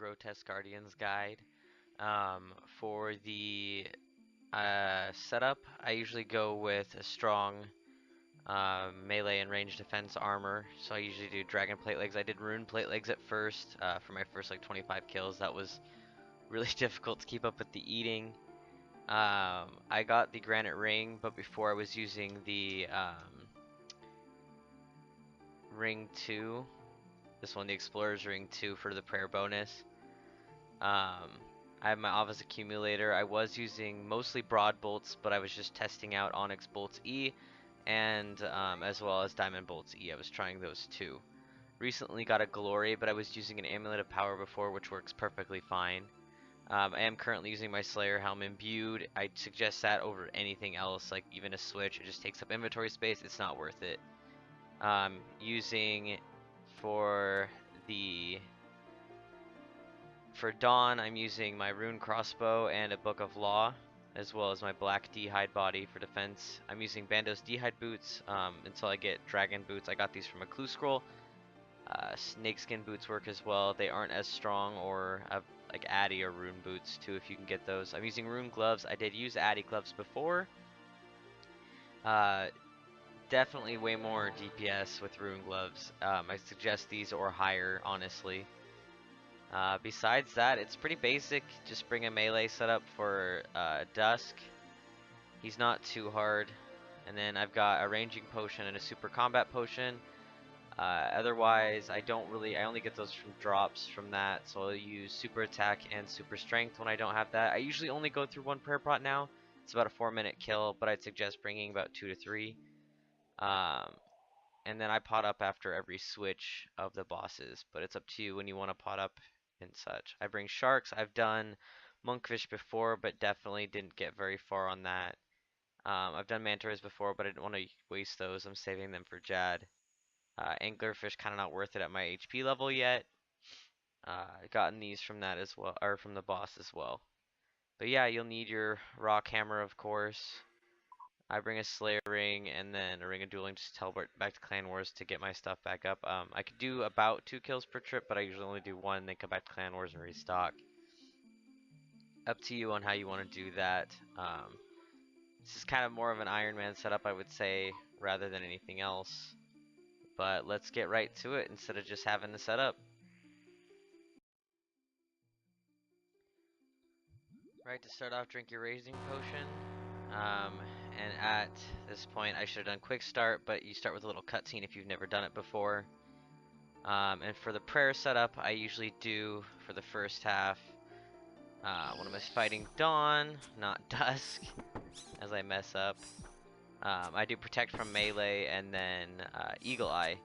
Grotesque Guardians guide. For the setup, I usually go with a strong melee and range defense armor. So I usually do dragon plate legs. I did rune plate legs at first for my first like 25 kills. That was really difficult to keep up with the eating. I got the granite ring, but before I was using the ring 2. This one, the Explorer's Ring 2 for the prayer bonus. I have my Office Accumulator. I was using mostly Broad Bolts, but I was just testing out Onyx Bolts E and as well as Diamond Bolts E. I was trying those too. Recently got a Glory, but I was using an Amulet of Power before, which works perfectly fine. I am currently using my Slayer Helm Imbued. I'd suggest that over anything else, like even a Switch. It just takes up inventory space. It's not worth it. Using for Dawn, I'm using my Rune Crossbow and a Book of Law, as well as my Black D'hide Body for defense. I'm using Bandos D'hide Boots until I get Dragon Boots. I got these from a Clue Scroll. Snakeskin Boots work as well. They aren't as strong or like Addy or Rune Boots too, if you can get those. I'm using Rune Gloves. I did use Addy Gloves before. Definitely way more DPS with Rune Gloves. I suggest these or higher, honestly. Besides that, it's pretty basic. Just bring a melee setup for Dusk. He's not too hard. And then I've got a ranging potion and a super combat potion. Otherwise, I only get those from drops from that. So I'll use super attack and super strength when I don't have that. I usually only go through one prayer pot now. It's about a 4-minute kill, but I'd suggest bringing about 2 to 3. And then I pot up after every switch of the bosses, but it's up to you when you want to pot up and such. I bring sharks. I've done monkfish before, but definitely didn't get very far on that. I've done mantaras before, but I didn't want to waste those. I'm saving them for Jad. Anglerfish kind of not worth it at my HP level yet. Gotten these from that as well, or from the boss as well. But yeah, you'll need your rock hammer, of course. I bring a Slayer ring and then a ring of dueling just to teleport back to Clan Wars to get my stuff back up. I could do about 2 kills per trip, but I usually only do 1, then come back to Clan Wars and restock. Up to you on how you want to do that. This is kind of more of an Iron Man setup, I would say, rather than anything else. But let's get right to it instead of just having the setup. Right, to start off, drink your raising potion. And at this point, I should have done quick start, but you start with a little cutscene if you've never done it before. And for the prayer setup, I usually do for the first half. When I'm fighting Dawn, not Dusk, as I mess up. I do protect from melee and then Eagle Eye.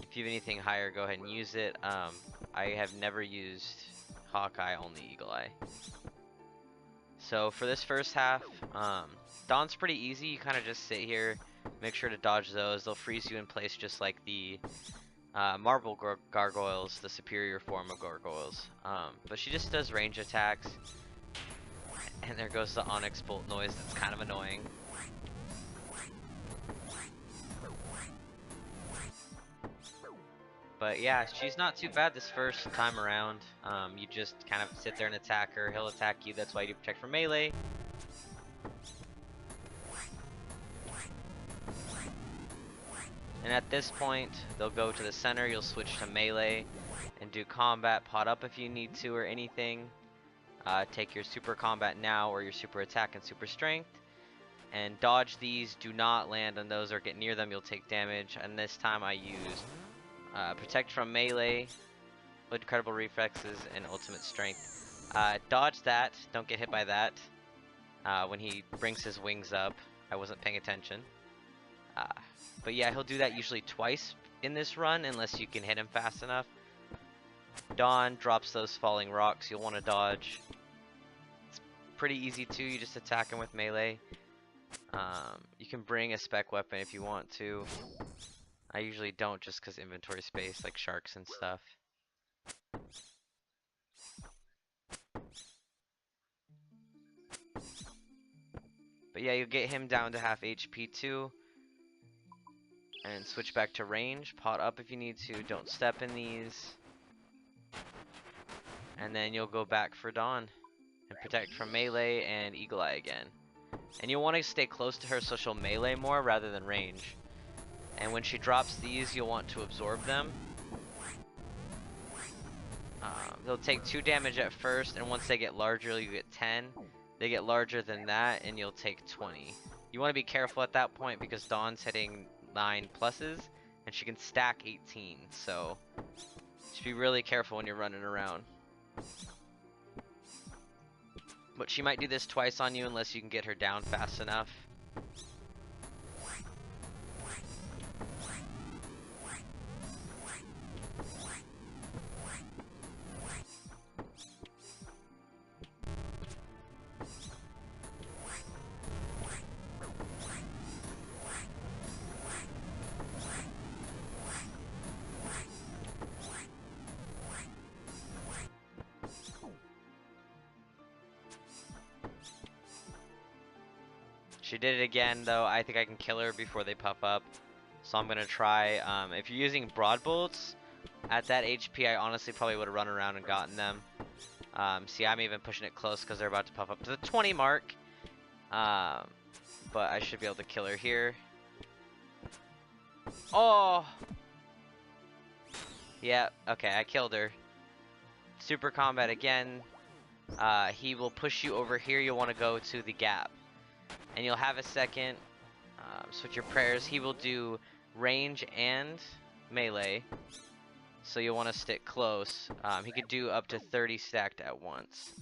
If you have anything higher, go ahead and use it. I have never used Hawkeye, only Eagle Eye. So for this first half, Dawn's pretty easy. You kind of just sit here, make sure to dodge those. They'll freeze you in place just like the marble gargoyles, the superior form of gargoyles. But she just does range attacks. And there goes the Onyx Bolt noise. That's kind of annoying. But yeah, she's not too bad this first time around. You just kind of sit there and attack her. He'll attack you. That's why you do protect from melee. And at this point, they'll go to the center. You'll switch to melee and do combat. Pot up if you need to or anything. Take your super combat now or your super attack and super strength. And dodge these. Do not land on those or get near them. You'll take damage. And this time I used protect from melee, incredible reflexes, and ultimate strength. Dodge that. Don't get hit by that. When he brings his wings up, I wasn't paying attention. But yeah, he'll do that usually twice in this run, unless you can hit him fast enough. Dawn drops those falling rocks. You'll want to dodge. It's pretty easy too. You just attack him with melee. You can bring a spec weapon if you want to. I usually don't just because inventory space, like sharks and stuff. But yeah, you'll get him down to half HP too. And switch back to range. Pot up if you need to. Don't step in these. And then you'll go back for Dawn and protect from melee and Eagle Eye again. And you'll want to stay close to her so she'll melee more rather than range. And when she drops these, you'll want to absorb them. They'll take 2 damage at first, and once they get larger, you get 10. They get larger than that, and you'll take 20. You want to be careful at that point because Dawn's hitting 9 pluses, and she can stack 18. So just be really careful when you're running around. But she might do this twice on you unless you can get her down fast enough. She did it again, though. I think I can kill her before they puff up. So I'm going to try. If you're using broad bolts, at that HP, I honestly probably would have run around and gotten them. See, I'm even pushing it close because they're about to puff up to the 20 mark. But I should be able to kill her here. Oh! Yeah, okay, I killed her. Super combat again. He will push you over here. You'll want to go to the gap. And you'll have a second. Switch your prayers. He will do range and melee. So you'll want to stick close. He could do up to 30 stacked at once.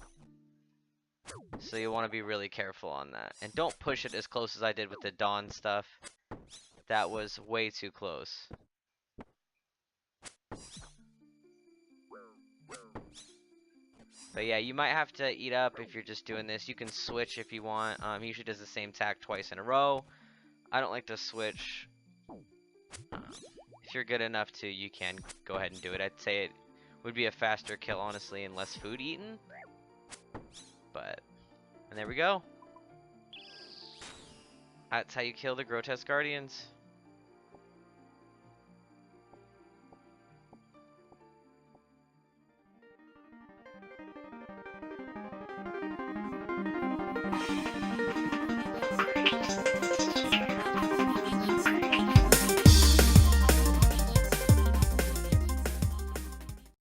So you want to be really careful on that. And don't push it as close as I did with the Dawn stuff. That was way too close. But yeah, you might have to eat up if you're just doing this. You can switch if you want. He usually does the same attack twice in a row. I don't like to switch. If you're good enough to, you can go ahead and do it. I'd say it would be a faster kill, honestly, and less food eaten. And there we go. That's how you kill the Grotesque Guardians.